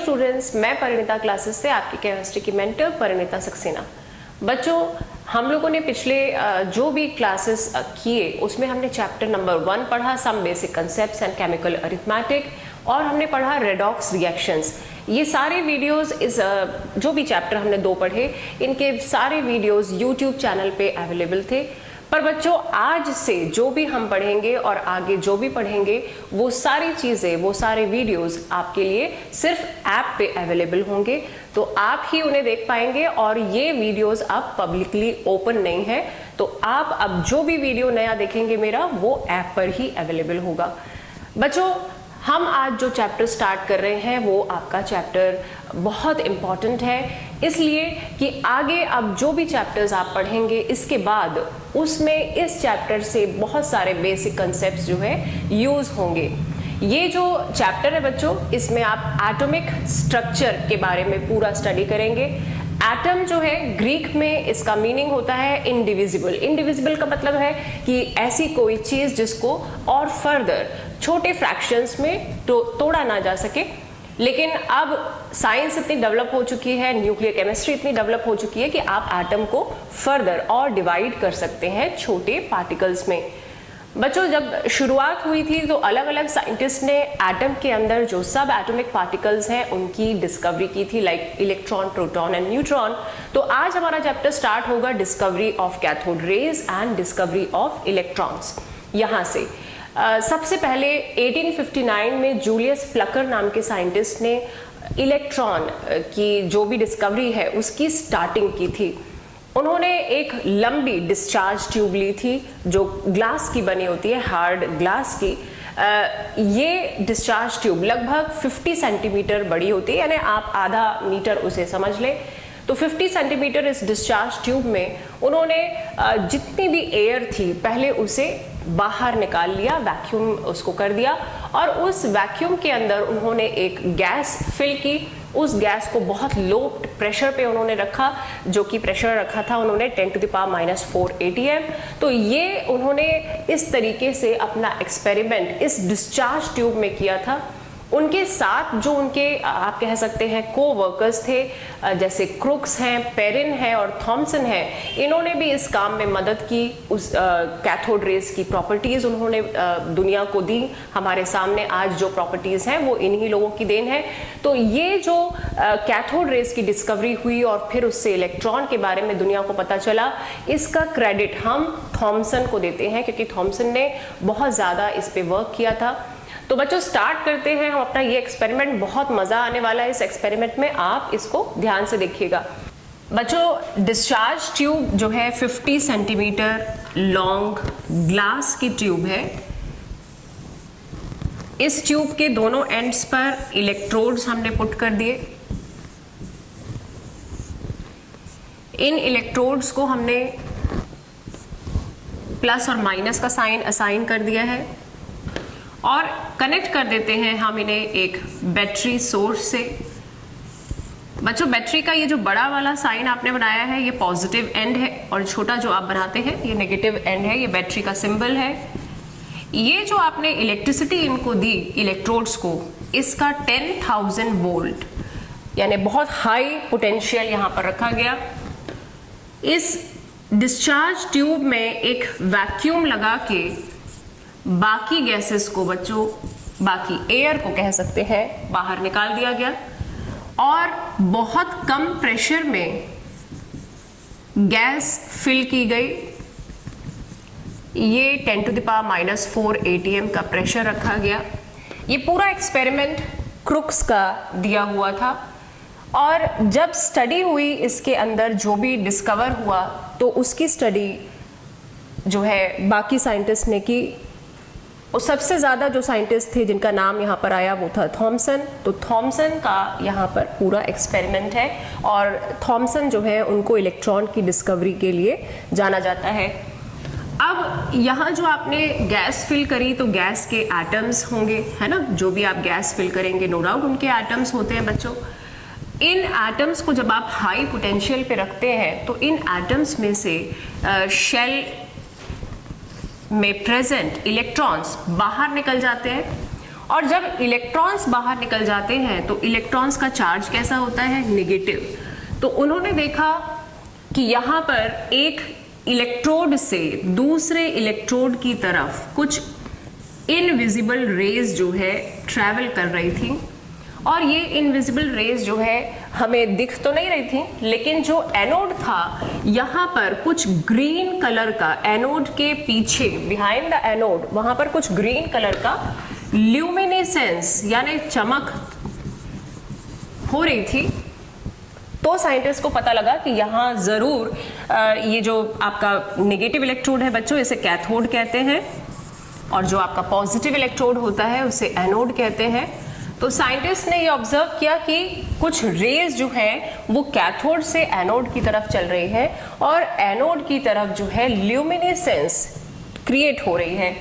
Students, मैं Parineeta classes से आपकी केमिस्ट्री की मेंटर परिणीता सक्सेना। बच्चों, हम लोगों ने पिछले जो भी क्लासेस किए उसमें हमने चैप्टर नंबर 1 पढ़ा, some basic concepts and chemical arithmetic, और हमने पढ़ा रेडॉक्स रिएक्शंस। ये सारे वीडियोस इस जो भी चैप्टर हमने 2 पढ़े, इनके सारे वीडियोस यूट्यूब चैनल पे अवेलेबल थे। पर बच्चों, आज से जो भी हम पढ़ेंगे और आगे जो भी पढ़ेंगे, वो सारी चीज़ें, वो सारे वीडियोस आपके लिए सिर्फ ऐप पे अवेलेबल होंगे, तो आप ही उन्हें देख पाएंगे। और ये वीडियोस अब पब्लिकली ओपन नहीं है, तो आप अब जो भी वीडियो नया देखेंगे मेरा, वो ऐप पर ही अवेलेबल होगा। बच्चों, हम आज जो चैप्टर स्टार्ट कर रहे हैं वो आपका चैप्टर बहुत इम्पॉर्टेंट है, इसलिए कि आगे अब जो भी चैप्टर्स आप पढ़ेंगे इसके बाद उसमें इस चैप्टर से बहुत सारे बेसिक कंसेप्ट्स जो है यूज होंगे। ये जो चैप्टर है बच्चों, इसमें आप एटॉमिक स्ट्रक्चर के बारे में पूरा स्टडी करेंगे। एटम जो है ग्रीक में इसका मीनिंग होता है इनडिविजिबल। इनडिविजिबल का मतलब है कि ऐसी कोई चीज जिसको और फर्दर छोटे फ्रैक्शंस में तोड़ा ना जा सके। लेकिन अब साइंस इतनी डेवलप हो चुकी है, न्यूक्लियर केमिस्ट्री इतनी डेवलप हो चुकी है कि आप एटम को फर्दर और डिवाइड कर सकते हैं छोटे पार्टिकल्स में। बच्चों, जब शुरुआत हुई थी तो अलग अलग साइंटिस्ट ने एटम के अंदर जो सब एटॉमिक पार्टिकल्स हैं उनकी डिस्कवरी की थी, like electron, proton and neutron. तो आज हमारा चैप्टर स्टार्ट होगा discovery of cathode rays and discovery of electrons. यहाँ से सबसे पहले 1859 में जूलियस फ्लकर नाम के साइंटिस्ट ने इलेक्ट्रॉन की जो भी डिस्कवरी है उसकी स्टार्टिंग की थी। उन्होंने एक लंबी डिस्चार्ज ट्यूब ली थी जो ग्लास की बनी होती है, हार्ड ग्लास की। ये डिस्चार्ज ट्यूब लगभग 50 सेंटीमीटर बड़ी होती है, यानी आप आधा मीटर उसे समझ लें। तो 50 सेंटीमीटर इस डिस्चार्ज ट्यूब में उन्होंने जितनी भी एयर थी पहले उसे बाहर निकाल लिया, वैक्यूम उसको कर दिया, और उस वैक्यूम के अंदर उन्होंने एक गैस फिल की। उस गैस को बहुत लो प्रेशर पे उन्होंने रखा, जो कि प्रेशर रखा था उन्होंने 10⁻⁻⁴ atm। तो ये उन्होंने इस तरीके से अपना एक्सपेरिमेंट इस डिस्चार्ज ट्यूब में किया था। उनके साथ जो उनके आप कह सकते हैं को वर्कर्स थे, जैसे क्रुक्स हैं, पेरिन है और थॉमसन है, इन्होंने भी इस काम में मदद की। उस कैथोड रेज की प्रॉपर्टीज उन्होंने दुनिया को दी। हमारे सामने आज जो प्रॉपर्टीज हैं वो इन्हीं लोगों की देन है। तो ये जो कैथोड रेज की डिस्कवरी हुई और फिर उससे इलेक्ट्रॉन के बारे में दुनिया को पता चला, इसका क्रेडिट हम थॉमसन को देते हैं, क्योंकि थॉमसन ने बहुत ज़्यादा इस पे वर्क किया था। तो बच्चों, स्टार्ट करते हैं हम अपना ये एक्सपेरिमेंट। बहुत मजा आने वाला है इस एक्सपेरिमेंट में, आप इसको ध्यान से देखिएगा। बच्चों, डिस्चार्ज ट्यूब जो है 50 सेंटीमीटर लॉन्ग ग्लास की ट्यूब है। इस ट्यूब के दोनों एंड्स पर इलेक्ट्रोड्स हमने पुट कर दिए। इन इलेक्ट्रोड्स को हमने प्लस और माइनस का साइन असाइन कर दिया है और कनेक्ट कर देते हैं हम इन्हें एक बैटरी सोर्स से। बच्चों, बैटरी का ये जो बड़ा वाला साइन आपने बनाया है ये पॉजिटिव एंड है, और छोटा जो आप बनाते हैं ये नेगेटिव एंड है, ये बैटरी का सिंबल है। ये जो आपने इलेक्ट्रिसिटी इनको दी इलेक्ट्रोड्स को, इसका 10,000 वोल्ट यानी बहुत हाई पोटेंशियल यहाँ पर रखा गया। इस डिस्चार्ज ट्यूब में एक वैक्यूम लगा के बाकी गैसेस को, बच्चों बाकी एयर को कह सकते हैं, बाहर निकाल दिया गया और बहुत कम प्रेशर में गैस फिल की गई। ये 10⁻⁴ atm का प्रेशर रखा गया। ये पूरा एक्सपेरिमेंट क्रुक्स का दिया हुआ था, और जब स्टडी हुई इसके अंदर जो भी डिस्कवर हुआ तो उसकी स्टडी जो है बाकी साइंटिस्ट ने की। और सबसे ज़्यादा जो साइंटिस्ट थे जिनका नाम यहाँ पर आया वो था थॉमसन। तो थॉमसन का यहाँ पर पूरा एक्सपेरिमेंट है, और थॉमसन जो है उनको इलेक्ट्रॉन की डिस्कवरी के लिए जाना जाता है। अब यहाँ जो आपने गैस फिल करी तो गैस के एटम्स होंगे, है ना। जो भी आप गैस फिल करेंगे नो डाउट उनके एटम्स होते हैं बच्चों। इन एटम्स को जब आप हाई पोटेंशियल पे रखते हैं तो इन एटम्स में से शेल में प्रेजेंट इलेक्ट्रॉन्स बाहर निकल जाते हैं और जब इलेक्ट्रॉन्स बाहर निकल जाते हैं तो इलेक्ट्रॉन्स का चार्ज कैसा होता है, नेगेटिव। तो उन्होंने देखा कि यहाँ पर एक इलेक्ट्रोड से दूसरे इलेक्ट्रोड की तरफ कुछ इनविजिबल रेज जो है ट्रैवल कर रही थी, और ये इनविजिबल रेज जो है हमें दिख तो नहीं रही थी, लेकिन जो एनोड था यहाँ पर कुछ ग्रीन कलर का, एनोड के पीछे बिहाइंड द एनोड वहां पर कुछ ग्रीन कलर का ल्यूमिनेसेंस यानी चमक हो रही थी। तो साइंटिस्ट को पता लगा कि यहाँ जरूर ये जो आपका नेगेटिव इलेक्ट्रोड है बच्चों, इसे कैथोड कहते हैं, और जो आपका पॉजिटिव इलेक्ट्रोड होता है उसे एनोड कहते हैं। तो साइंटिस्ट ने ये ऑब्जर्व किया कि कुछ रेज जो है वो कैथोड से एनोड की तरफ चल रही है और एनोड की तरफ जो है ल्यूमिनेसेंस क्रिएट हो रही है।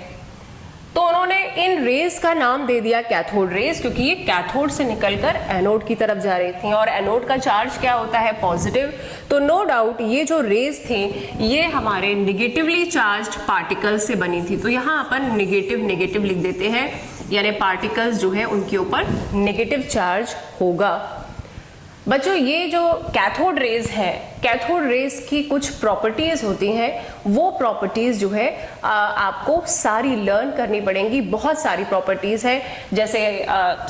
तो उन्होंने इन रेज का नाम दे दिया कैथोड रेज, क्योंकि ये कैथोड से निकलकर एनोड की तरफ जा रही थी, और एनोड का चार्ज क्या होता है, पॉजिटिव। तो नो डाउट ये जो रेज थी ये हमारे निगेटिवली चार्ज्ड पार्टिकल से बनी थी। तो यहाँ अपन नेगेटिव नेगेटिव लिख देते हैं, यानी पार्टिकल्स जो है उनके ऊपर नेगेटिव चार्ज होगा। बच्चों ये जो कैथोड रेज है, कैथोड रेज की कुछ प्रॉपर्टीज होती हैं, वो प्रॉपर्टीज जो है आपको सारी लर्न करनी पड़ेंगी। बहुत सारी प्रॉपर्टीज है, जैसे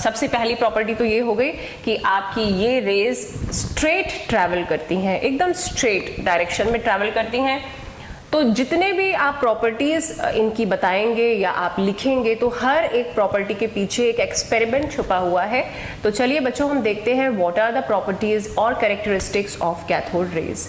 सबसे पहली प्रॉपर्टी तो ये हो गई कि आपकी ये रेज स्ट्रेट ट्रैवल करती हैं, एकदम स्ट्रेट डायरेक्शन में ट्रैवल करती हैं। तो जितने भी आप प्रॉपर्टीज इनकी बताएंगे या आप लिखेंगे तो हर एक प्रॉपर्टी के पीछे एक एक्सपेरिमेंट छुपा हुआ है। तो चलिए बच्चों हम देखते हैं व्हाट आर द प्रॉपर्टीज और कैरेक्टरिस्टिक्स ऑफ कैथोड रेज।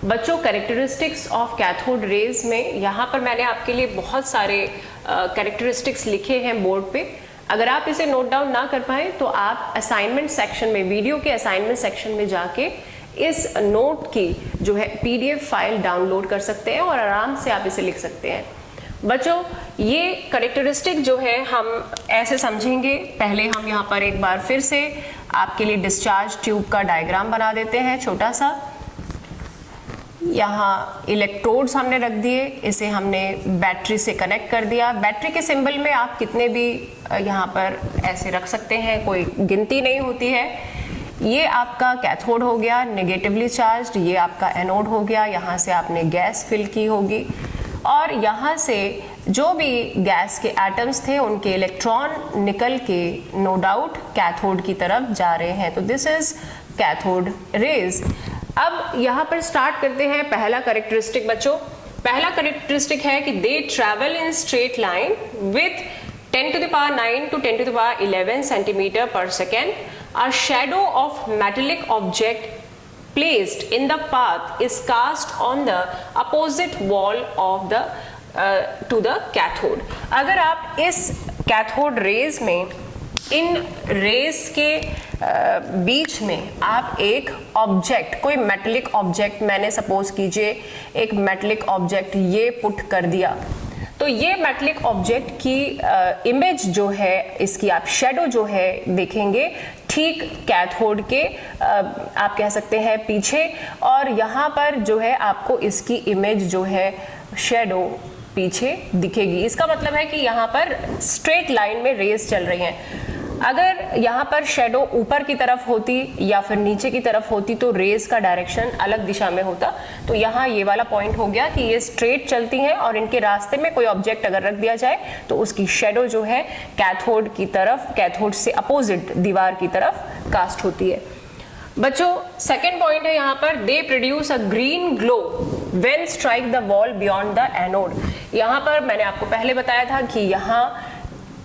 बच्चों कैरेक्टरिस्टिक्स ऑफ कैथोड रेज में यहाँ पर मैंने आपके लिए बहुत सारे कैरेक्टरिस्टिक्स लिखे हैं बोर्ड पे। अगर आप इसे नोट डाउन ना कर पाए तो आप असाइनमेंट सेक्शन में, वीडियो के असाइनमेंट सेक्शन में जाके इस नोट की जो है पीडीएफ फाइल डाउनलोड कर सकते हैं और आराम से आप इसे लिख सकते हैं। बच्चों ये कैरेक्टरिस्टिक जो है हम ऐसे समझेंगे। पहले हम यहाँ पर एक बार फिर से आपके लिए डिस्चार्ज ट्यूब का डायग्राम बना देते हैं छोटा सा। यहाँ इलेक्ट्रोड्स हमने रख दिए, इसे हमने बैटरी से कनेक्ट कर दिया। बैटरी के सिंबल में आप कितने भी यहाँ पर ऐसे रख सकते हैं, कोई गिनती नहीं होती है। ये आपका कैथोड हो गया नेगेटिवली चार्ज्ड, ये आपका एनोड हो गया, यहाँ से आपने गैस फिल की होगी, और यहाँ से जो भी गैस के एटम्स थे उनके इलेक्ट्रॉन निकल के नो डाउट कैथोड की तरफ जा रहे हैं। तो दिस इज कैथोड रेज। अब यहाँ पर स्टार्ट करते हैं पहला कैरेक्टरिस्टिक। बच्चों पहला कैरेक्टरिस्टिक है कि दे travel in straight line with 10 to the power 9 to 10 to the power 11 centimeter per second. A shadow of metallic object placed in the path is cast on the opposite wall of the to the cathode. अगर आप इस cathode rays में, इन raise के बीच में आप एक object, कोई metallic object, मैंने सपोज कीजिए एक मेटलिक ऑब्जेक्ट ये पुट कर दिया, तो ये मेटलिक ऑब्जेक्ट की इमेज जो है, इसकी आप शेडो जो है देखेंगे ठीक कैथोड के आप कह सकते हैं पीछे, और यहाँ पर जो है आपको इसकी इमेज जो है शेडो पीछे दिखेगी। इसका मतलब है कि यहाँ पर स्ट्रेट लाइन में रेज चल रही हैं। अगर यहाँ पर शेडो ऊपर की तरफ होती या फिर नीचे की तरफ होती तो रेज का डायरेक्शन अलग दिशा में होता। तो यहाँ ये वाला पॉइंट हो गया कि ये स्ट्रेट चलती हैं और इनके रास्ते में कोई ऑब्जेक्ट अगर रख दिया जाए तो उसकी शेडो जो है कैथोड की तरफ, कैथोड से अपोजिट दीवार की तरफ कास्ट होती है। बच्चों सेकेंड पॉइंट है यहाँ पर, they produce a green glow when strike the wall beyond the anode. यहाँ पर मैंने आपको पहले बताया था कि यहाँ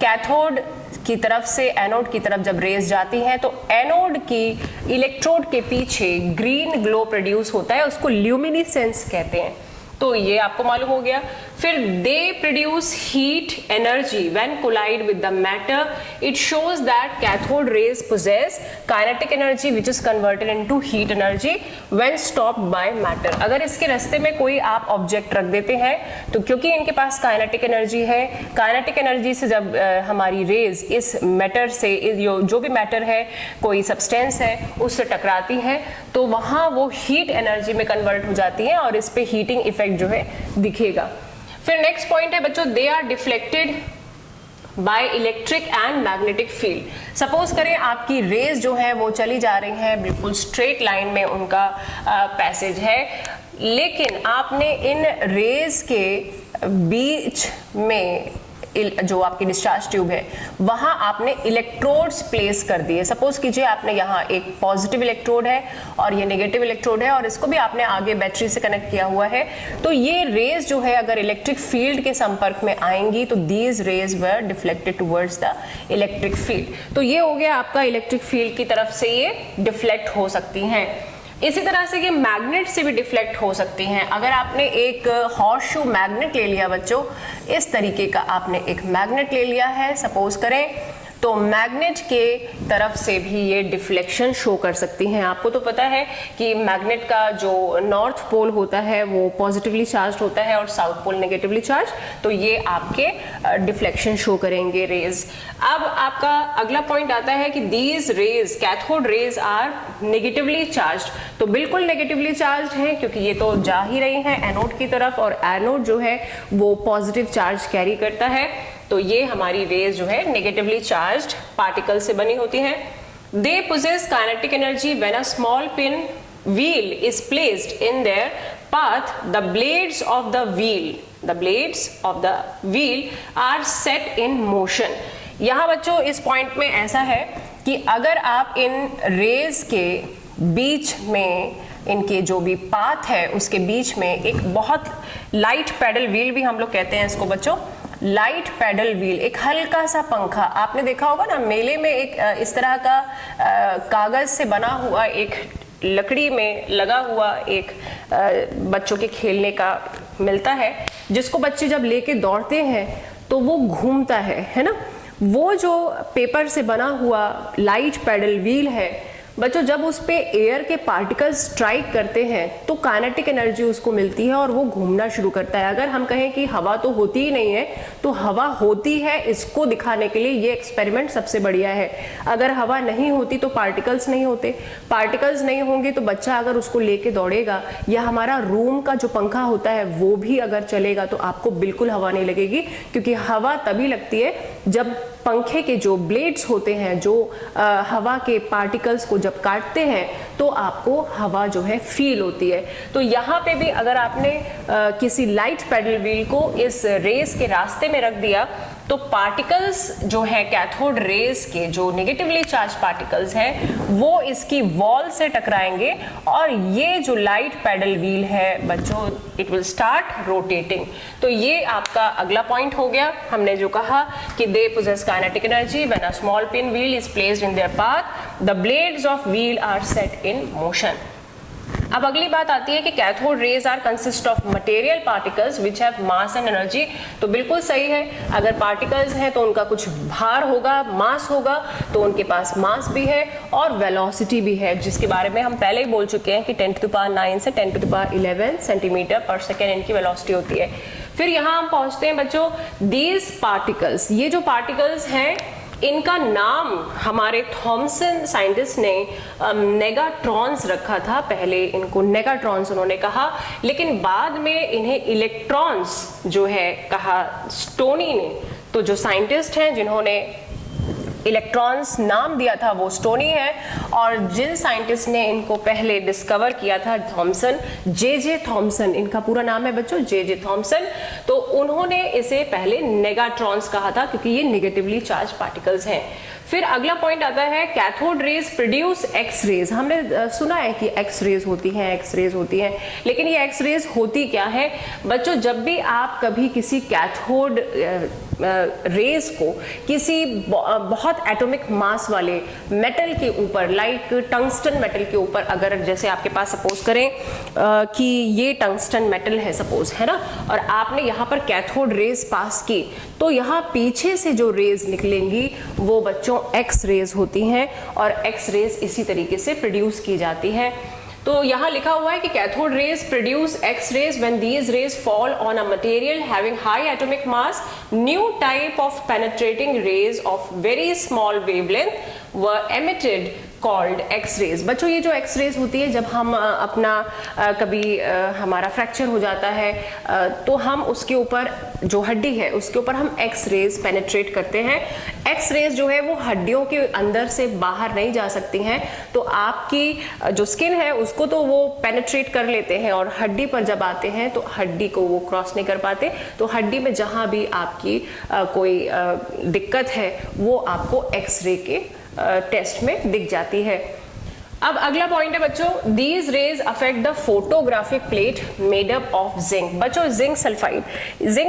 कैथोड की तरफ से एनोड की तरफ जब रेज जाती है तो एनोड की इलेक्ट्रोड के पीछे ग्रीन ग्लो प्रोड्यूस होता है, उसको ल्यूमिनेसेंस कहते हैं। तो ये आपको मालूम हो गया। फिर they produce heat energy when collide with the matter. It shows that cathode rays possess kinetic energy which is converted into heat energy when stopped by matter. अगर इसके रास्ते में कोई आप ऑब्जेक्ट रख देते हैं तो क्योंकि इनके पास काइनेटिक एनर्जी है, काइनेटिक एनर्जी से जब हमारी रेज इस मैटर से, जो भी मैटर है, कोई सब्सटेंस है, उससे टकराती है तो वहां वो हीट एनर्जी में कन्वर्ट हो जाती है और इस पे हीटिंग इफेक्ट जो है दिखेगा। फिर नेक्स्ट पॉइंट है बच्चों, they are deflected by electric and magnetic field. Suppose करें आपकी रेज जो है वो चली जा रही है, बिल्कुल स्ट्रेट लाइन में उनका पैसेज है, लेकिन आपने इन रेज के बीच में जो आपकी डिस्चार्ज ट्यूब है वहां आपने इलेक्ट्रोड्स प्लेस कर दिए। सपोज कीजिए आपने यहाँ एक पॉजिटिव इलेक्ट्रोड है और ये नेगेटिव इलेक्ट्रोड है और इसको भी आपने आगे बैटरी से कनेक्ट किया हुआ है। तो ये रेज जो है अगर इलेक्ट्रिक फील्ड के संपर्क में आएंगी तो these raise were deflected towards the electric field. तो ये हो गया आपका इलेक्ट्रिक फील्ड की तरफ से ये डिफ्लेक्ट हो सकती हैं। इसी तरह से ये मैग्नेट से भी डिफ्लेक्ट हो सकती हैं। अगर आपने एक हॉर्स शू मैग्नेट ले लिया बच्चों, इस तरीके का आपने एक मैग्नेट ले लिया है सपोज करें, तो मैग्नेट के तरफ से भी ये डिफ्लेक्शन शो कर सकती हैं। आपको तो पता है कि मैग्नेट का जो नॉर्थ पोल होता है वो पॉजिटिवली चार्ज होता है और साउथ पोल नेगेटिवली चार्ज, तो ये आपके डिफ्लेक्शन शो करेंगे रेज। अब आपका अगला पॉइंट आता है कि these rays, cathode rays are negatively charge. तो बिल्कुल नेगेटिवली चार्ज हैं क्योंकि ये तो जा ही रही हैं एनोड की तरफ और एनोड जो है वो पॉजिटिव चार्ज कैरी करता है। तो ये हमारी रेज जो है नेगेटिवली चार्ज्ड पार्टिकल से बनी होती हैं। They possess kinetic energy when a small pin wheel is placed in their path, the blades of the wheel are set in motion. यहाँ बच्चों इस पॉइंट में ऐसा है कि अगर आप इन रेज के बीच में, इनके जो भी पाथ है उसके बीच में एक बहुत लाइट पैडल व्हील भी हम लोग कहते हैं इसको बच्चों, लाइट पैडल व्हील, एक हल्का सा पंखा आपने देखा होगा ना मेले में, एक इस तरह का कागज से बना हुआ, एक लकड़ी में लगा हुआ एक बच्चों के खेलने का मिलता है, जिसको बच्चे जब लेके दौड़ते हैं तो वो घूमता है ना। वो जो पेपर से बना हुआ लाइट पैडल व्हील है बच्चों, जब उस पे एयर के पार्टिकल्स स्ट्राइक करते हैं तो काइनेटिक एनर्जी उसको मिलती है और वो घूमना शुरू करता है। अगर हम कहें कि हवा तो होती ही नहीं है, तो हवा होती है इसको दिखाने के लिए ये एक्सपेरिमेंट सबसे बढ़िया है। अगर हवा नहीं होती तो पार्टिकल्स नहीं होते, पार्टिकल्स नहीं होंगे तो बच्चा अगर उसको लेके दौड़ेगा, या हमारा रूम का जो पंखा होता है वो भी अगर चलेगा तो आपको बिल्कुल हवा नहीं लगेगी, क्योंकि हवा तभी लगती है जब पंखे के जो ब्लेड्स होते हैं, जो हवा के पार्टिकल्स को जब काटते हैं तो आपको हवा जो है फील होती है। तो यहाँ पे भी अगर आपने किसी लाइट पैडल व्हील को इस रेस के रास्ते में रख दिया तो पार्टिकल्स जो है कैथोड रेज के, जो नेगेटिवली चार्ज पार्टिकल्स हैं, वो इसकी वॉल से टकराएंगे और ये जो लाइट पैडल व्हील है बच्चों, इट विल स्टार्ट रोटेटिंग। तो ये आपका अगला पॉइंट हो गया। हमने जो कहा कि they possess kinetic energy when a small pin wheel is placed in their path, the blades of wheel are set in motion. अब अगली बात आती है कि cathode rays are consist of material particles which have mass and energy. तो बिल्कुल सही है, अगर पार्टिकल्स हैं तो उनका कुछ भार होगा, मास होगा, तो उनके पास मास भी है और वेलोसिटी भी है, जिसके बारे में हम पहले ही बोल चुके हैं कि 10⁻⁹ से 10⁻11 सेंटीमीटर पर सेकेंड इनकी वेलोसिटी होती है। फिर यहाँ हम पहुंचते हैं बच्चों दीज पार्टिकल्स, ये जो पार्टिकल्स हैं इनका नाम हमारे थॉमसन साइंटिस्ट ने नेगाट्रॉन्स रखा था। पहले इनको नेगाट्रॉन्स उन्होंने कहा, लेकिन बाद में इन्हें इलेक्ट्रॉन्स जो है कहा स्टोनी ने। तो जो साइंटिस्ट हैं जिन्होंने इलेक्ट्रॉन्स नाम दिया था वो स्टोनी है, और जिन साइंटिस्ट ने इनको पहले डिस्कवर किया था थॉमसन, जे थॉमसन, इनका पूरा नाम है बच्चों जे थॉमसन। तो उन्होंने इसे पहले नेगाट्रॉन्स कहा था क्योंकि ये नेगेटिवली चार्ज पार्टिकल्स हैं। फिर अगला पॉइंट आता है cathode rays produce X rays. हमने सुना है कि एक्स रेज होती हैं, एक्स रेज होती हैं, लेकिन ये एक्स रेज होती क्या है बच्चों? जब भी आप कभी किसी कैथोड रेज को किसी बहुत एटॉमिक मास वाले मेटल के ऊपर, लाइक टंगस्टन मेटल के ऊपर, अगर जैसे आपके पास सपोज करें कि ये टंगस्टन मेटल है सपोज, है ना, और आपने यहाँ पर कैथोड रेज पास की, तो यहाँ पीछे से जो रेज निकलेंगी वो बच्चों एक्स रेज होती हैं, और एक्स रेज इसी तरीके से प्रोड्यूस की जाती है। तो यहाँ लिखा हुआ है कि cathode rays produce X rays when these rays fall on a material having high atomic mass, new type of penetrating rays of very small wavelength were emitted called X rays. बच्चों ये जो एक्स रेज होती है, जब हम अपना कभी हमारा फ्रैक्चर हो जाता है तो हम उसके ऊपर जो हड्डी है उसके ऊपर हम एक्स रेज पेनिट्रेट करते हैं। एक्स रेज जो है वो हड्डियों के अंदर से बाहर नहीं जा सकती हैं, तो आपकी जो स्किन है उसको तो वो पेनिट्रेट कर लेते हैं और हड्डी पर जब आते हैं तो हड्डी को वो क्रॉस नहीं कर पाते। तो हड्डी में जहां भी आपकी कोई दिक्कत है वो आपको एक्सरे के टेस्ट में दिख जाती है। अब अगला पॉइंट है बच्चों, these raise affect the photographic plate made up of zinc. बच्चों जिंक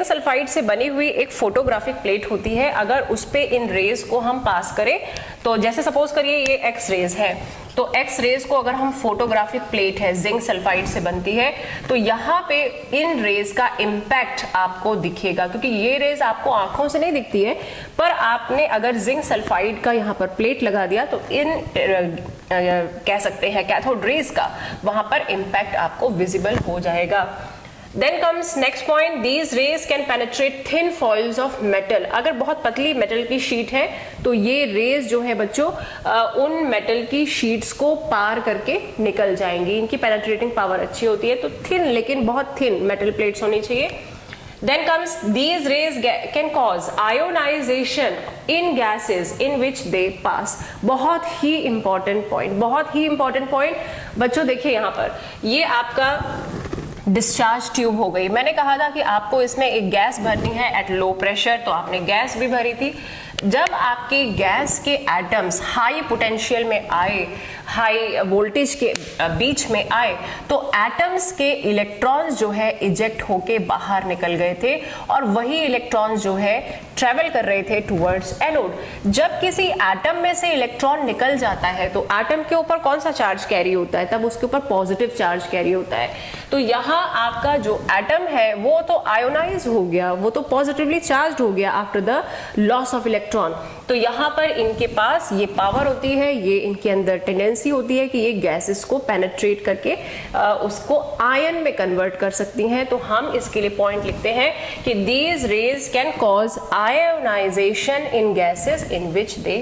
सल्फाइड से बनी हुई एक फोटोग्राफिक प्लेट होती है। अगर उस पे इन रेज को हम पास करें, तो जैसे सपोज करिए ये एक्स रेज है, तो एक्स रेज को अगर हम फोटोग्राफिक प्लेट है जिंक सल्फाइड से बनती है, तो यहाँ पे इन रेज का इम्पैक्ट आपको दिखेगा, क्योंकि ये रेज आपको आंखों से नहीं दिखती है, पर आपने अगर जिंक सल्फाइड का यहाँ पर प्लेट लगा दिया तो इन कह सकते हैं कैथोड रेज का वहां पर इम्पैक्ट आपको विजिबल हो जाएगा। Then comes next point, these rays can penetrate thin foils of metal। अगर बहुत पतली मेटल की शीट है तो ये रेज जो है बच्चों उन मेटल की शीट्स को पार करके निकल जाएंगी। इनकी पेनेट्रेटिंग पावर अच्छी होती है, तो थिन, लेकिन बहुत थिन मेटल प्लेट्स होनी चाहिए। Then comes these rays can cause ionization in gases in which they pass। बहुत ही इंपॉर्टेंट पॉइंट बच्चों देखिए, यहाँ पर ये आपका डिस्चार्ज ट्यूब हो गई। मैंने कहा था कि आपको इसमें एक गैस भरनी है एट लो प्रेशर, तो आपने गैस भी भरी थी। जब आपके गैस के एटम्स हाई पोटेंशियल में आए, हाई वोल्टेज के बीच में आए, तो एटम्स के इलेक्ट्रॉन्स जो है इजेक्ट होके बाहर निकल गए थे और वही इलेक्ट्रॉन्स जो है ट्रेवल कर रहे थे टुवर्ड्स एनोड। जब किसी एटम में से इलेक्ट्रॉन निकल जाता है तो एटम के ऊपर कौन सा चार्ज कैरी होता है? तब उसके ऊपर पॉजिटिव चार्ज कैरी होता है। तो यहाँ आपका जो एटम है वो तो आयोनाइज हो गया, वो तो पॉजिटिवली चार्ज हो गया after the loss of electron. तो यहाँ पर इनके पास ये पावर होती है, ये इनके अंदर टेंडेंसी होती है कि ये गैसेस को पेनिट्रेट करके उसको आयन में कन्वर्ट कर सकती हैं। तो हम इसके लिए पॉइंट लिखते हैं कि these rays can cause ionization in gases in which they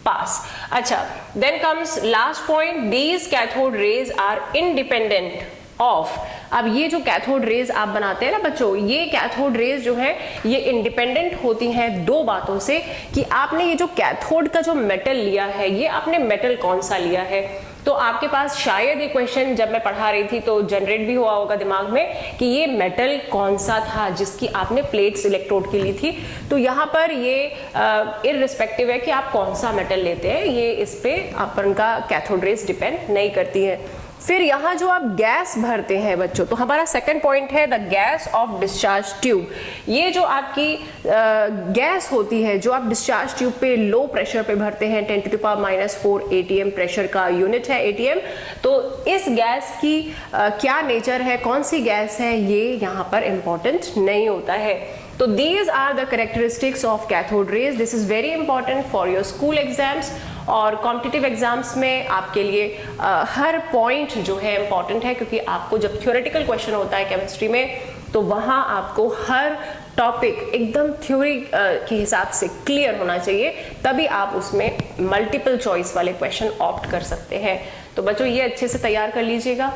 pass. अच्छा, then comes last point, these cathode rays are independent of. अब ये जो कैथोड रेज आप बनाते हैं ना बच्चों, ये कैथोड रेज जो है ये इंडिपेंडेंट होती हैं दो बातों से, कि आपने ये जो कैथोड का जो मेटल लिया है, ये आपने मेटल कौन सा लिया है। तो आपके पास शायद ये क्वेश्चन जब मैं पढ़ा रही थी तो जनरेट भी हुआ होगा दिमाग में कि ये मेटल कौन सा था जिसकी आपने प्लेट्स इलेक्ट्रोड की ली थी। तो यहाँ पर ये इररिस्पेक्टिव है कि आप कौन सा मेटल लेते हैं, ये इस पे अपन का कैथोड रेज डिपेंड नहीं करती है। फिर यहाँ जो आप गैस भरते हैं बच्चों, तो हमारा सेकंड पॉइंट है the gas off discharge tube. ये जो आपकी गैस होती है जो आप डिस्चार्ज ट्यूब पे लो प्रेशर पे भरते हैं, 10⁻⁻⁴ ATM प्रेशर का यूनिट है ATM। तो इस गैस की क्या नेचर है, कौन सी गैस है, ये यहाँ पर इंपॉर्टेंट नहीं होता है। तो these are the characteristics of cathode rays। This is very important for your school exams और कॉम्पिटिटिव एग्जाम्स में आपके लिए हर पॉइंट जो है इंपॉर्टेंट है, क्योंकि आपको जब थ्योरेटिकल क्वेश्चन होता है केमिस्ट्री में तो वहाँ आपको हर टॉपिक एकदम थ्योरी के हिसाब से क्लियर होना चाहिए, तभी आप उसमें मल्टीपल चॉइस वाले क्वेश्चन ऑप्ट कर सकते हैं। तो बच्चों ये अच्छे से तैयार कर लीजिएगा।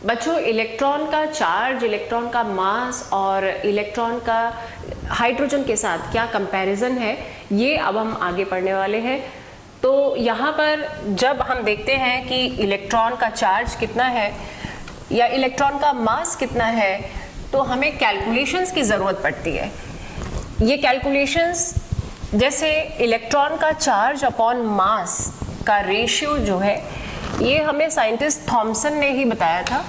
बच्चों इलेक्ट्रॉन का चार्ज, इलेक्ट्रॉन का मास और इलेक्ट्रॉन का हाइड्रोजन के साथ क्या कंपैरिजन है, ये अब हम आगे पढ़ने वाले हैं। तो यहाँ पर जब हम देखते हैं कि इलेक्ट्रॉन का चार्ज कितना है या इलेक्ट्रॉन का मास कितना है, तो हमें कैलकुलेशंस की ज़रूरत पड़ती है। ये कैलकुलेशंस जैसे इलेक्ट्रॉन का चार्ज अपॉन मास का रेशियो जो है, ये हमें साइंटिस्ट थॉमसन ने ही बताया था।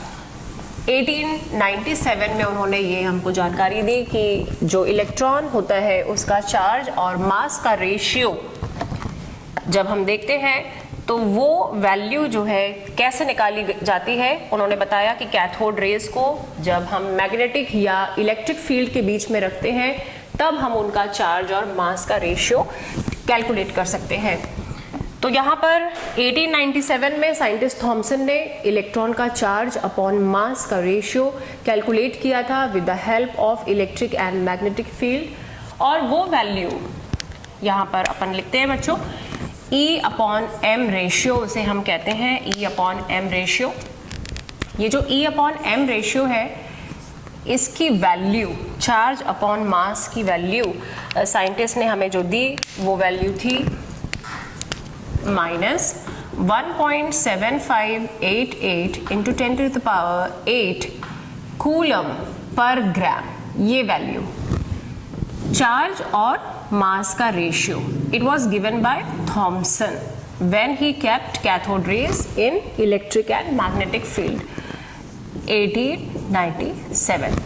1897 में उन्होंने ये हमको जानकारी दी कि जो इलेक्ट्रॉन होता है उसका चार्ज और मास का रेशियो जब हम देखते हैं तो वो वैल्यू जो है कैसे निकाली जाती है। उन्होंने बताया कि कैथोड रेज को जब हम मैग्नेटिक या इलेक्ट्रिक फील्ड के बीच में रखते हैं तब हम उनका चार्ज और मास का रेशियो कैलकुलेट कर सकते हैं। तो यहाँ पर 1897 में साइंटिस्ट थॉमसन ने इलेक्ट्रॉन का चार्ज अपॉन मास का रेशियो कैलकुलेट किया था with the help of electric and magnetic field, और वो वैल्यू यहाँ पर अपन लिखते हैं बच्चों। E अपॉन m रेशियो उसे हम कहते हैं, E अपॉन m रेशियो। ये जो E अपॉन m रेशियो है इसकी वैल्यू, चार्ज अपॉन मास की वैल्यू साइंटिस्ट ने हमें जो दी वो वैल्यू थी -1.7588 इंटू 10⁸ कूलम पर ग्राम। ये वैल्यू चार्ज और मास का ratio, it was given by Thomson when he kept cathode rays in electric and magnetic field 1897।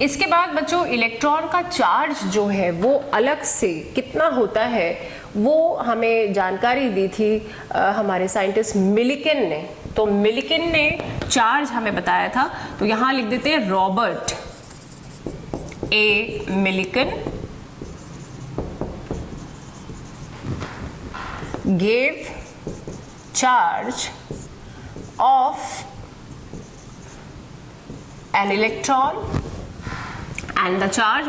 इसके बाद बच्चों इलेक्ट्रॉन का चार्ज जो है वो अलग से कितना होता है वो हमें जानकारी दी थी हमारे साइंटिस्ट मिलिकन ने। तो मिलिकन ने चार्ज हमें बताया था, तो यहां लिख देते हैं Robert A Millikan gave charge of an electron and the charge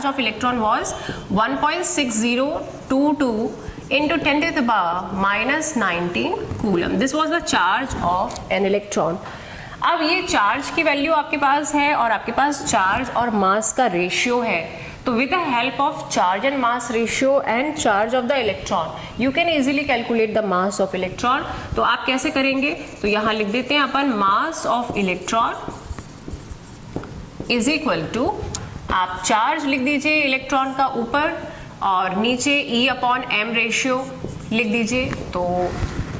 of electron was 1.6022 into 10⁻⁻19 coulomb. This was the charge of an electron. अब ये चार्ज की वैल्यू आपके पास है और आपके पास चार्ज और मास का रेशियो है, तो with the help of charge and mass ratio and charge of the electron you can easily calculate the mass of electron. तो आप कैसे करेंगे, तो यहां लिख देते हैं अपन mass of electron is equal to, आप चार्ज लिख दीजिए इलेक्ट्रॉन का ऊपर और नीचे E अपॉन m रेशियो लिख दीजिए, तो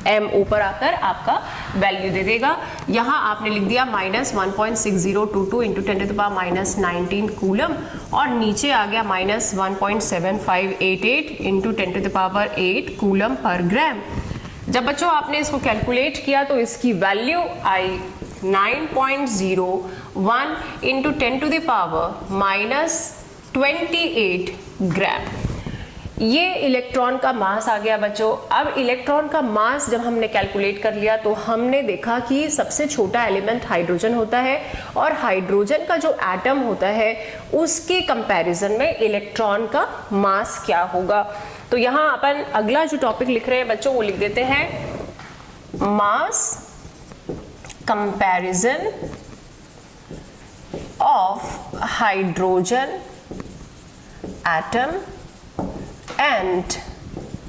m ऊपर आकर आपका वैल्यू दे देगा। यहाँ आपने लिख दिया -1.6022 इंटू 10⁻⁻19 कूलम और नीचे आ गया -1.7588 इंटू 10⁸ कूलम पर ग्राम। जब बच्चों आपने इसको कैलकुलेट किया तो इसकी वैल्यू आई 9.01 इंटू 10⁻⁻28 ग्राम। ये इलेक्ट्रॉन का मास आ गया बच्चों। अब इलेक्ट्रॉन का मास जब हमने कैलकुलेट कर लिया तो हमने देखा कि सबसे छोटा एलिमेंट हाइड्रोजन होता है और हाइड्रोजन का जो एटम होता है उसके कंपैरिजन में इलेक्ट्रॉन का मास क्या होगा। तो यहाँ अपन अगला जो टॉपिक लिख रहे हैं बच्चों वो लिख देते हैं mass comparison of hydrogen atom and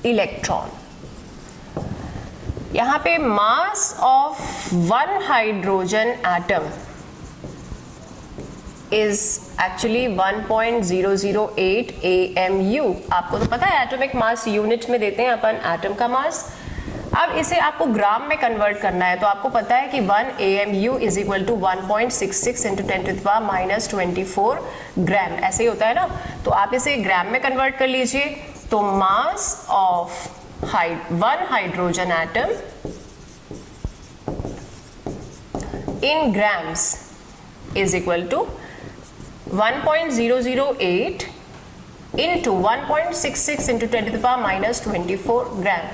electron. यहां पे mass of one hydrogen atom is actually 1.008 AMU। आपको तो पता है एटॉमिक मास यूनिट में देते हैं अपन एटम का मास। अब इसे आपको ग्राम में कन्वर्ट करना है, तो आपको पता है कि 1 AMU is equal to 1.66 into 10⁻⁻24 gram, ऐसे ही होता है ना। तो आप इसे ग्राम में कन्वर्ट कर लीजिए, तो mass of one hydrogen atom in grams is equal to 1.008 into 1.66 into 10⁻⁻24 gram,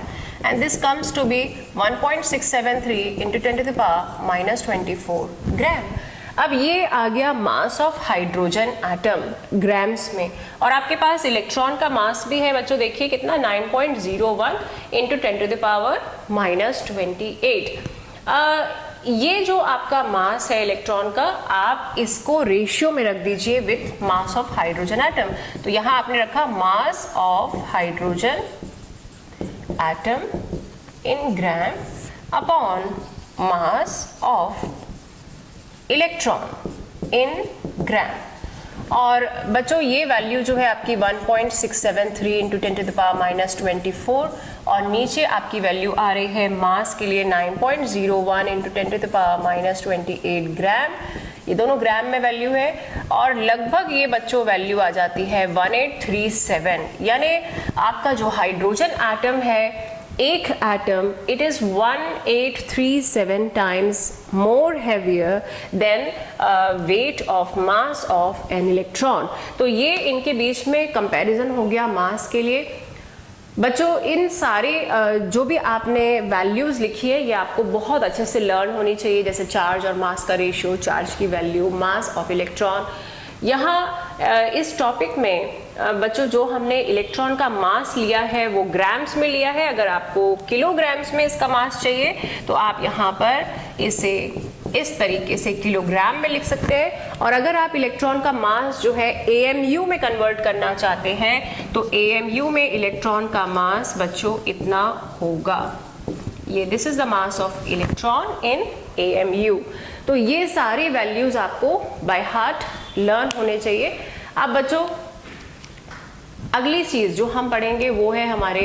and this comes to be 1.673 into 10⁻⁻24 gram. अब ये आ गया मास ऑफ हाइड्रोजन एटम ग्राम्स में, और आपके पास इलेक्ट्रॉन का मास भी है बच्चों, देखिए कितना 9.01 into 10⁻⁻28। ये जो आपका मास है इलेक्ट्रॉन का, आप इसको रेशियो में रख दीजिए with mass of hydrogen atom. तो यहाँ आपने रखा mass of hydrogen atom in gram upon mass of electron in gram. और बच्चों ये वैल्यू जो है आपकी 1.673 इंटू 10⁻⁻24, और नीचे आपकी वैल्यू आ रही है मास के लिए 9.01 इंटू 10⁻⁻28 ग्राम। ये दोनों ग्राम में वैल्यू है, और लगभग ये बच्चों वैल्यू आ जाती है 1837। यानी आपका जो हाइड्रोजन एटम है, एक atom, it is 1837 times more heavier than weight of mass of an electron. तो ये इनके बीच में कंपैरिजन हो गया मास के लिए। बच्चों इन सारे जो भी आपने वैल्यूज लिखी है ये आपको बहुत अच्छे से लर्न होनी चाहिए, जैसे चार्ज और मास का रेशियो, चार्ज की वैल्यू, मास ऑफ इलेक्ट्रॉन, यहाँ इस टॉपिक में बच्चों जो हमने इलेक्ट्रॉन का मास लिया है वो ग्राम्स में लिया है। अगर आपको किलोग्राम्स में इसका मास चाहिए तो आप यहाँ पर इसे इस तरीके से किलोग्राम में लिख सकते हैं। और अगर आप इलेक्ट्रॉन का मास जो है AMU में कन्वर्ट करना चाहते हैं तो AMU में इलेक्ट्रॉन का मास बच्चों इतना होगा। ये this is the mass of electron in AMU। तो ये सारी वैल्यूज आपको बाय हार्ट लर्न होने चाहिए। अब बच्चों अगली चीज जो हम पढ़ेंगे वो है हमारे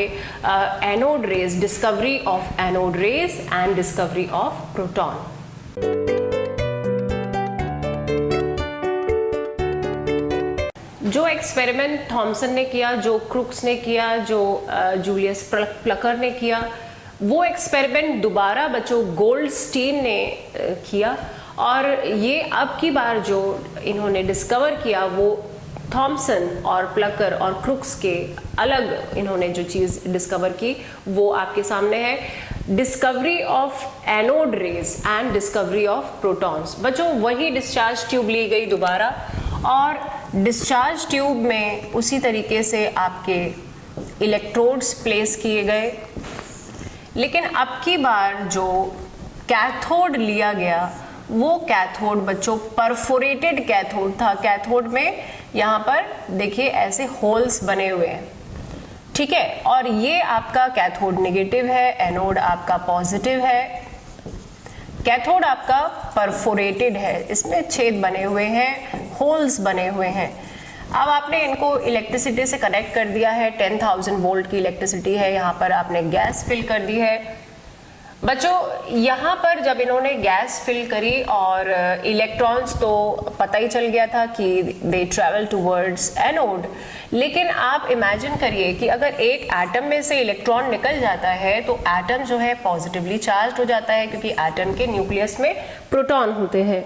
anode rays, discovery of anode rays and discovery of proton. जो एक्सपेरिमेंट थॉमसन ने किया, जो क्रुक्स ने किया, जो जूलियस प्लकर ने किया, वो एक्सपेरिमेंट दोबारा बच्चों गोल्डस्टीन ने किया। और ये अब की बार जो इन्होंने डिस्कवर किया वो थॉमसन और प्लकर और क्रुक्स के अलग इन्होंने जो चीज़ डिस्कवर की वो आपके सामने है। Discovery of anode rays and discovery of protons. बच्चों वही डिस्चार्ज ट्यूब ली गई दोबारा और डिस्चार्ज ट्यूब में उसी तरीके से आपके इलेक्ट्रोड्स प्लेस किए गए, लेकिन अब की बार जो कैथोड लिया गया वो कैथोड बच्चों परफोरेटेड कैथोड था। कैथोड में यहाँ पर देखिए ऐसे होल्स बने हुए हैं, ठीक है। और ये आपका कैथोड नेगेटिव है, एनोड आपका पॉजिटिव है। कैथोड आपका परफोरेटेड है, इसमें छेद बने हुए हैं, होल्स बने हुए हैं। अब आपने इनको इलेक्ट्रिसिटी से कनेक्ट कर दिया है, 10,000 वोल्ट की इलेक्ट्रिसिटी है, यहाँ पर आपने गैस फिल कर दी है। बच्चों यहाँ पर जब इन्होंने गैस फिल करी और इलेक्ट्रॉन्स तो पता ही चल गया था कि दे ट्रैवल टूवर्ड्स एनोड, लेकिन आप इमेजिन करिए कि अगर एक एटम में से इलेक्ट्रॉन निकल जाता है तो एटम जो है पॉजिटिवली चार्ज हो जाता है, क्योंकि एटम के न्यूक्लियस में प्रोटॉन होते हैं।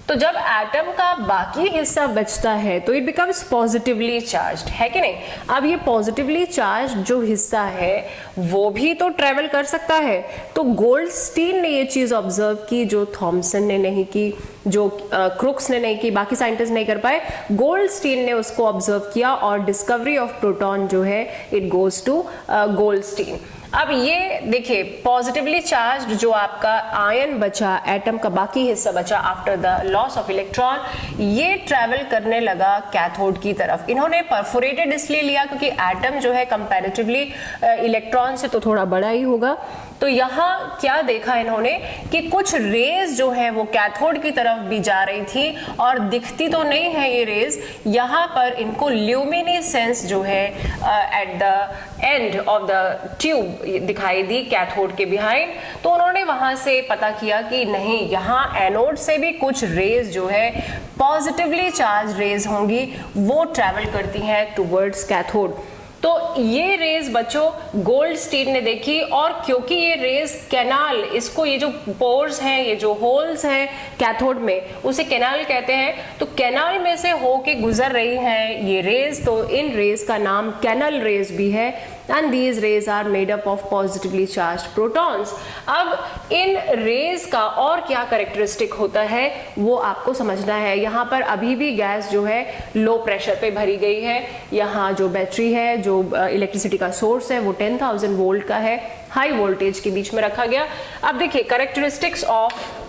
तो जब एटम का बाकी हिस्सा बचता है तो इट बिकम्स पॉजिटिवली चार्ज्ड, है कि नहीं। अब ये पॉजिटिवली चार्ज जो हिस्सा है वो भी तो ट्रेवल कर सकता है। तो गोल्डस्टीन ने ये चीज ऑब्जर्व की जो थॉमसन ने नहीं की, जो क्रुक्स ने नहीं की, बाकी साइंटिस्ट नहीं कर पाए। गोल्डस्टीन ने उसको ऑब्जर्व किया और डिस्कवरी ऑफ प्रोटॉन जो है इट गोज टू गोल्डस्टीन। अब ये देखिए पॉजिटिवली चार्ज जो आपका आयन बचा, एटम का बाकी हिस्सा बचा after the loss of electron, ये ट्रैवल करने लगा कैथोड की तरफ। इन्होंने परफोरेटेड इसलिए लिया क्योंकि एटम जो है कंपैरेटिवली इलेक्ट्रॉन से तो थोड़ा बड़ा ही होगा। तो यहाँ क्या देखा इन्होंने कि कुछ रेज जो है वो कैथोड की तरफ भी जा रही थी और दिखती तो नहीं है ये रेज, यहाँ पर इनको ल्यूमिनेसेंस जो है at the end of the tube दिखाई दी कैथोड के बिहाइंड। तो उन्होंने वहां से पता किया कि नहीं, यहाँ एनोड से भी कुछ रेज जो है पॉजिटिवली चार्ज रेज होंगी, वो ट्रैवल करती हैं टुवर्ड्स कैथोड। तो ये रेज बच्चों गोल्डस्टीन ने देखी, और क्योंकि ये रेज कैनाल, इसको ये जो पोर्स हैं, ये जो होल्स हैं कैथोड में, उसे कैनाल कहते हैं, तो कैनाल में से होके गुजर रही हैं ये रेज, तो इन रेज का नाम कैनल रेज भी है। And these rays are made up of positively charged protons. अब इन रेज का और क्या कैरेक्टरिस्टिक होता है वो आपको समझना है। यहाँ पर अभी भी गैस जो है लो प्रेशर पे भरी गई है। यहाँ जो बैटरी है, जो इलेक्ट्रिसिटी का सोर्स है वो 10,000 वोल्ट का है, हाई वोल्टेज के बीच में रखा गया। अब देखिए कैरेक्टरिस्टिक्स ऑफ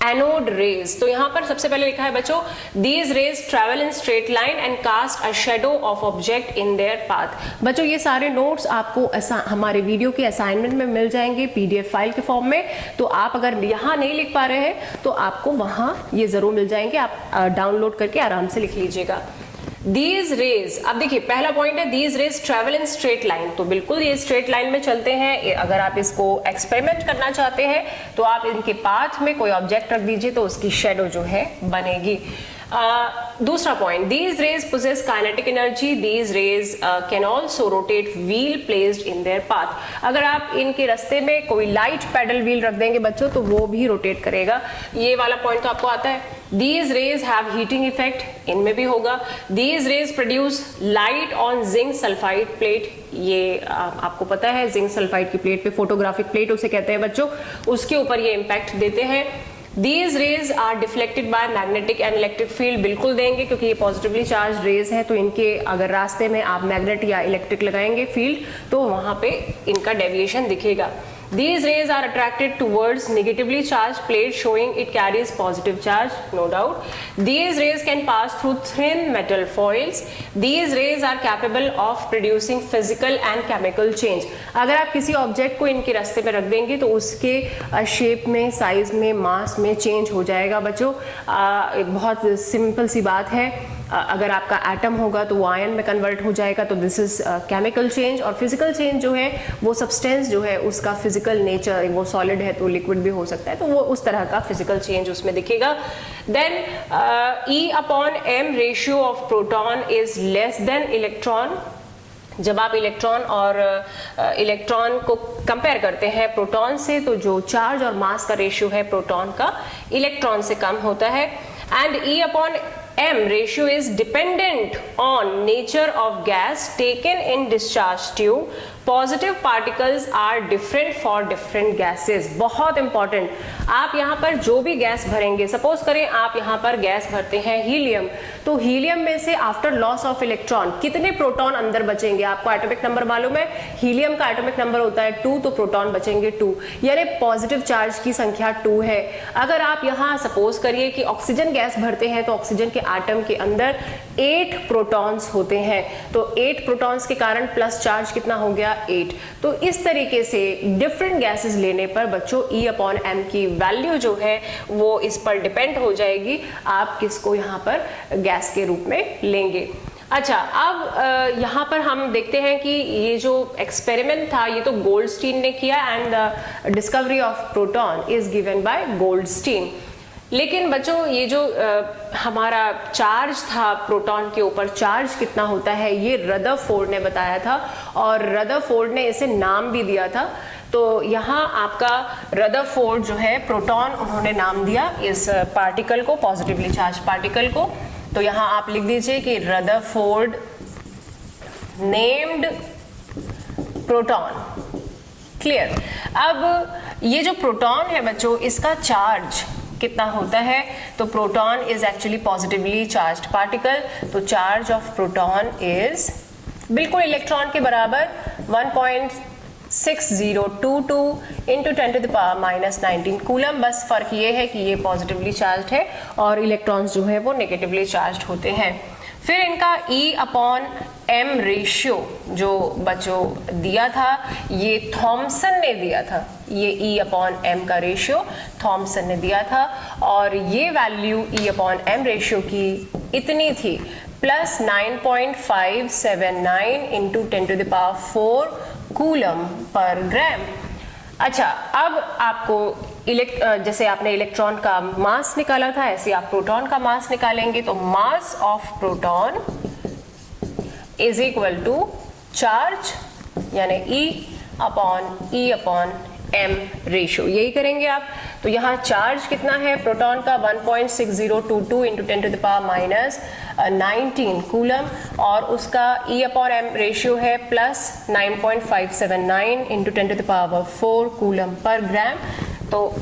एनोड रेज, तो यहाँ पर सबसे पहले लिखा है बच्चों, these rays travel in straight line and cast a shadow of object in their path. बच्चों ये सारे नोट्स आपको हमारे वीडियो के असाइनमेंट में मिल जाएंगे PDF फाइल के फॉर्म में। तो आप अगर यहाँ नहीं लिख पा रहे हैं तो आपको वहाँ ये जरूर मिल जाएंगे, आप डाउनलोड करके आराम से लिख लीजिएगा। These rays, अब देखिए पहला पॉइंट है these rays travel in straight line, तो बिल्कुल ये स्ट्रेट लाइन में चलते हैं। अगर आप इसको एक्सपेरिमेंट करना चाहते हैं तो आप इनके पाथ में कोई ऑब्जेक्ट रख दीजिए तो उसकी शेडो जो है बनेगी। दूसरा point, these rays possess kinetic energy, these rays can also rotate wheel placed in their path। अगर आप इनके रास्ते में कोई लाइट पैडल व्हील रख देंगे बच्चों तो वो भी रोटेट करेगा। ये वाला पॉइंट तो आपको आता है। These rays have heating effect, इनमें भी होगा। These rays produce light on zinc sulfide plate, ये आपको पता है जिंक सल्फाइड की प्लेट पे, फोटोग्राफिक प्लेट उसे कहते हैं बच्चों, उसके ऊपर ये इम्पैक्ट देते हैं। These rays are deflected by magnetic and electric field, बिल्कुल देंगे क्योंकि ये पॉजिटिवली चार्ज रेज है, तो इनके अगर रास्ते में आप मैग्नेट या इलेक्ट्रिक लगाएंगे फील्ड तो वहां पे इनका डेविएशन दिखेगा। These rays are attracted towards negatively charged plate, showing it carries positive charge, no doubt. These rays can pass through thin metal foils. These rays are capable of producing physical and chemical change. अगर आप किसी object को इनके रास्ते में रख देंगे तो उसके शेप में, साइज में, मास में चेंज हो जाएगा बच्चों। बहुत सिंपल सी बात है, अगर आपका एटम होगा तो वो आयन में कन्वर्ट हो जाएगा, तो दिस इज केमिकल चेंज। और फिजिकल चेंज जो है वो सब्सटेंस जो है उसका फिजिकल नेचर, वो सॉलिड है तो लिक्विड भी हो सकता है, तो वो उस तरह का फिजिकल चेंज उसमें दिखेगा। Then E/m ratio of proton is less than electron. जब आप इलेक्ट्रॉन और इलेक्ट्रॉन को कंपेयर करते हैं प्रोटॉन से, तो जो चार्ज और मास का रेशियो है प्रोटॉन का इलेक्ट्रॉन से कम होता है। And E/m ratio is dependent on nature of gas taken in discharge tube. Positive particles are different for different gases. बहुत इंपॉर्टेंट, आप यहाँ पर जो भी गैस भरेंगे, सपोज करें आप यहाँ पर गैस भरते हैं हीलियम, तो हीलियम में से आफ्टर लॉस ऑफ इलेक्ट्रॉन कितने प्रोटॉन अंदर बचेंगे? आपको एटॉमिक नंबर मालूम है, हीलियम का एटॉमिक नंबर होता है 2, तो प्रोटॉन बचेंगे 2, यानी पॉजिटिव चार्ज की संख्या 2 है। अगर आप यहाँ सपोज करिए कि ऑक्सीजन गैस भरते हैं तो ऑक्सीजन के एटम के अंदर 8 प्रोटॉन्स होते हैं, तो 8 प्रोटॉन्स के कारण प्लस चार्ज कितना हो गया? 8। तो इस तरीके से डिफरेंट गैसेस लेने पर बच्चों E/m की वैल्यू जो है वो इस पर डिपेंड हो जाएगी, आप किसको यहाँ पर गैस के रूप में लेंगे। अच्छा, अब यहाँ पर हम देखते हैं कि ये जो एक्सपेरिमेंट था ये तो गोल्डस्टीन ने किया, and discovery of proton is given by Goldstein. लेकिन बच्चों ये जो हमारा चार्ज था प्रोटॉन के ऊपर, चार्ज कितना होता है, ये रदरफोर्ड ने बताया था, और रदरफोर्ड ने इसे नाम भी दिया था। तो यहाँ आपका रदरफोर्ड जो है प्रोटॉन, उन्होंने नाम दिया इस पार्टिकल को, पॉजिटिवली चार्ज पार्टिकल को। तो यहाँ आप लिख दीजिए कि रदरफोर्ड नेम्ड प्रोटॉन। क्लियर? अब ये जो प्रोटॉन है बच्चों, इसका चार्ज कितना होता है? तो proton is actually positively charged particle, तो चार्ज ऑफ प्रोटॉन इज बिल्कुल इलेक्ट्रॉन के बराबर 1.6022 इंटू 10⁻⁻19 कूलम। बस फर्क ये है कि ये पॉजिटिवली चार्ज्ड है और इलेक्ट्रॉन्स जो है वो नेगेटिवली चार्ज्ड होते हैं। फिर इनका E/m रेशियो जो बच्चों दिया था, ये थॉमसन ने दिया था, ये E/m का रेशियो थॉमसन ने दिया था, और ये वैल्यू E/m रेशियो की इतनी थी, प्लस 9.579 इंटू 10⁻⁴ कूलम पर ग्राम। अच्छा, अब आपको जैसे आपने इलेक्ट्रॉन का मास निकाला था, ऐसे आप प्रोटॉन का मास निकालेंगे, तो mass of proton is equal to charge, यानी E/m रेशियो, यही करेंगे आप। तो यहाँ चार्ज कितना है प्रोटॉन का? 1.6022 इंटू 10⁻⁻19 कूलम, और उसका E/m रेशियो है प्लस 9.579 इंटू 10⁻⁴ कूलम पर ग्राम। तो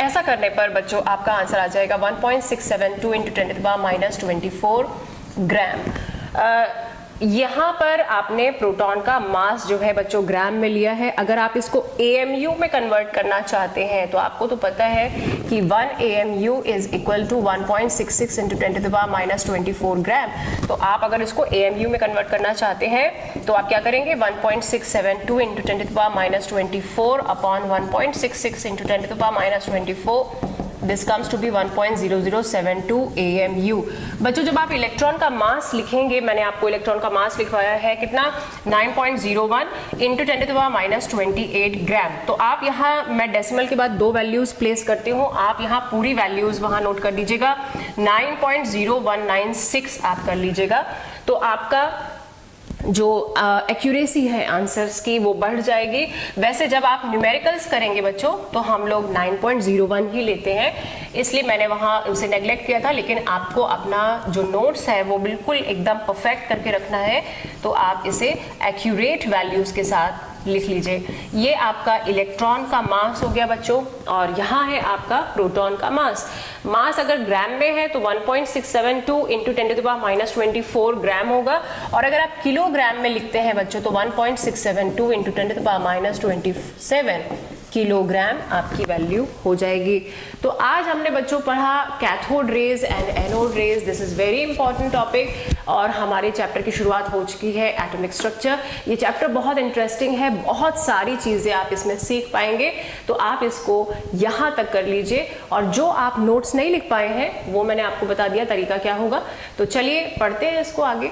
ऐसा करने पर बच्चों आपका आंसर आ जाएगा 1.672 इंटू 10⁻⁻24 ग्राम। यहाँ पर आपने प्रोटॉन का मास जो है बच्चों ग्राम में लिया है। अगर आप इसको AMU में कन्वर्ट करना चाहते हैं तो आपको तो पता है कि 1 AMU is equal to 1.66 into 10⁻⁻24 gram. तो आप अगर इसको AMU में कन्वर्ट करना चाहते हैं तो आप क्या करेंगे? 1.672 into 10⁻⁻24 upon 1.66 into 10⁻⁻24, this comes to be 1.0072 AMU। बच्चों जब आप इलेक्ट्रॉन का मास लिखेंगे, मैंने आपको इलेक्ट्रॉन का मास लिखवाया है कितना? 9.01 इंटू 10⁻�28 ग्राम। तो आप यहाँ, मैं डेसिमल के बाद 2 वैल्यूज प्लेस करती हूँ, आप यहाँ पूरी वैल्यूज वहाँ नोट कर लीजिएगा, 9.0196 आप कर लीजिएगा। तो आपका जो एक्यूरेसी है आंसर्स की वो बढ़ जाएगी। वैसे जब आप न्यूमेरिकल्स करेंगे बच्चों तो हम लोग 9.01 ही लेते हैं, इसलिए मैंने वहाँ उसे नेग्लेक्ट किया था, लेकिन आपको अपना जो नोट्स है वो बिल्कुल एकदम परफेक्ट करके रखना है, तो आप इसे एक्यूरेट वैल्यूज़ के साथ लिख लीजिए। ये आपका इलेक्ट्रॉन का मास हो गया बच्चों, और यहाँ है आपका प्रोटॉन का मास। मास अगर ग्राम में है तो 1.672 इंटू 10⁻⁻24 ग्राम होगा, और अगर आप किलोग्राम में लिखते हैं बच्चों तो 1.672 इंटू 10⁻⁻27 किलोग्राम आपकी वैल्यू हो जाएगी। तो आज हमने बच्चों पढ़ा cathode rays and anode rays. This is very important topic, और हमारे चैप्टर की शुरुआत हो चुकी है एटॉमिक स्ट्रक्चर। ये चैप्टर बहुत इंटरेस्टिंग है, बहुत सारी चीज़ें आप इसमें सीख पाएंगे, तो आप इसको यहाँ तक कर लीजिए। और जो आप नोट्स नहीं लिख पाए हैं वो मैंने आपको बता दिया तरीका क्या होगा। तो चलिए पढ़ते हैं इसको आगे।